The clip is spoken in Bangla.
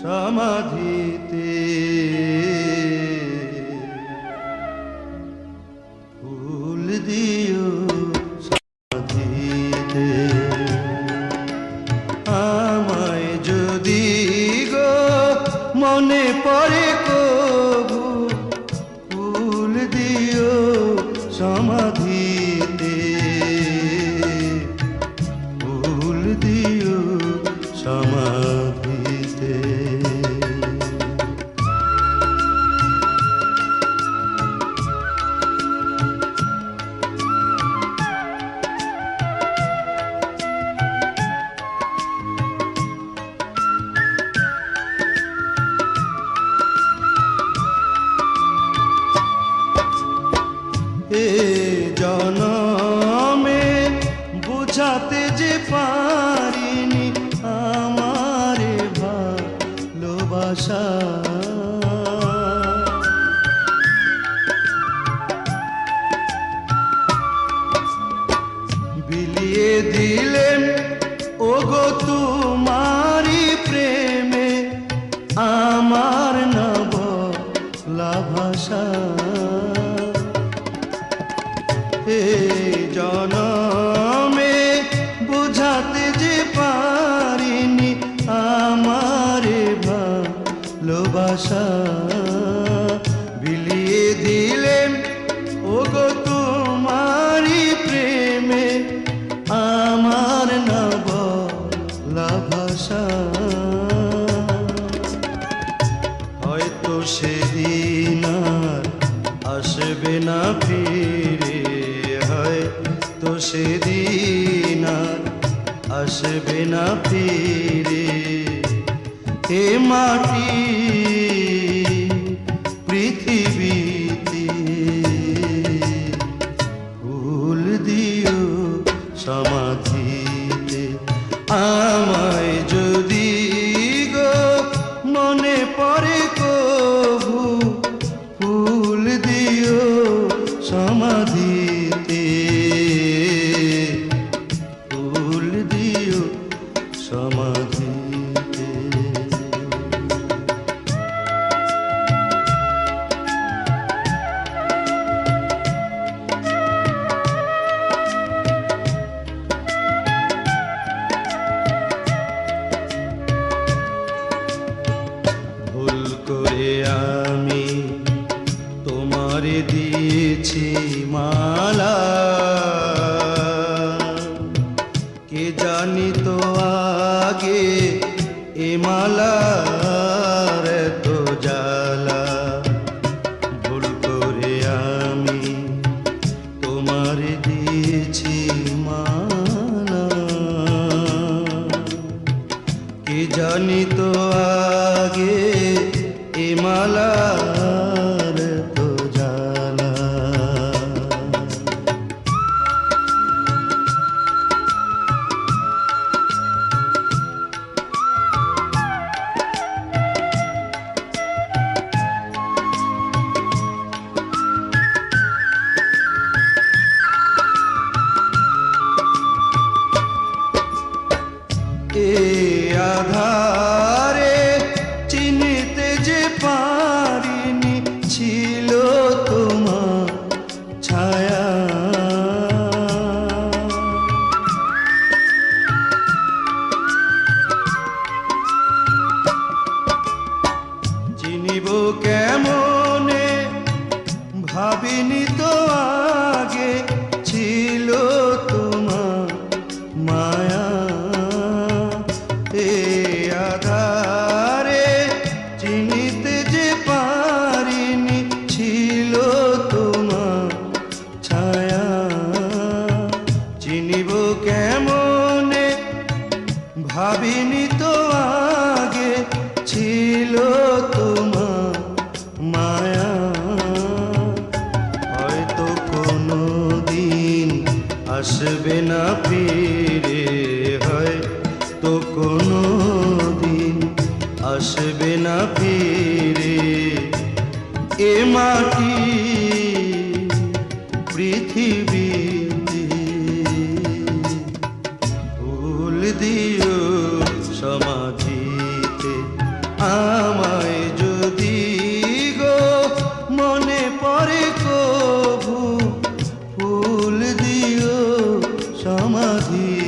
সমাধিতে ফুল দিও সমাধিতে আমায় যদি গো মনে পড়ে কবু ফুল দিও সমাধিতে ফুল দিও সমাধিতে এ জনমে বুঝাতে যে পারিনি আমারে ভালোবাসা বিলিয়ে দিলেন ওগো তোমারি প্রেমে আমার না বলা ভাষা হে জনমে বুঝাতে যে পারিনি আমারে ভালোবাসা বিলিয়ে দিলেন ওগো তোমারি প্রেমে আমার না বলা ভাষা হয়তো সেদিন আর আসবে না ফিরে তো সেদিন আর আসবে না ফিরে এ মাটি পৃথিবীতে ফুল দিও সমাধিতে আমায় যদি গো মনে পড়ে কবু ফুল দিও সমাধিতে ফুল দিও সমাধিতে ভুল করে আমি তোমারে দিয়েছি মালা কে জানি তো আগে এ মালার তো জ্বালা ভুল করে আমি তোমারে দিয়েছি মালা কে জানি তো আগে এ মালার তো জ্বালা এ আধারে চিনিতে যে পারিনি ছিল তোমার ছায়া চিনিব কেমনে ভাবিনি তো আগে ছিল তোমার মায়া এ আধারে চিনিতে যে পারিনি ছিল তোমার ছায়া চিনিব কেমনে ভাবিনি তো আগে ছিল তোমার মায়া হয়তো কোনো দিন আসবে না ফিরে হয়তো কোনো দিন আসবে না ফিরে এ মাটি পৃথিবীতে ফুল দিও সমাধিতে আমায় যদি গো মনে পড়ে কভু ফুল দিও সমাধি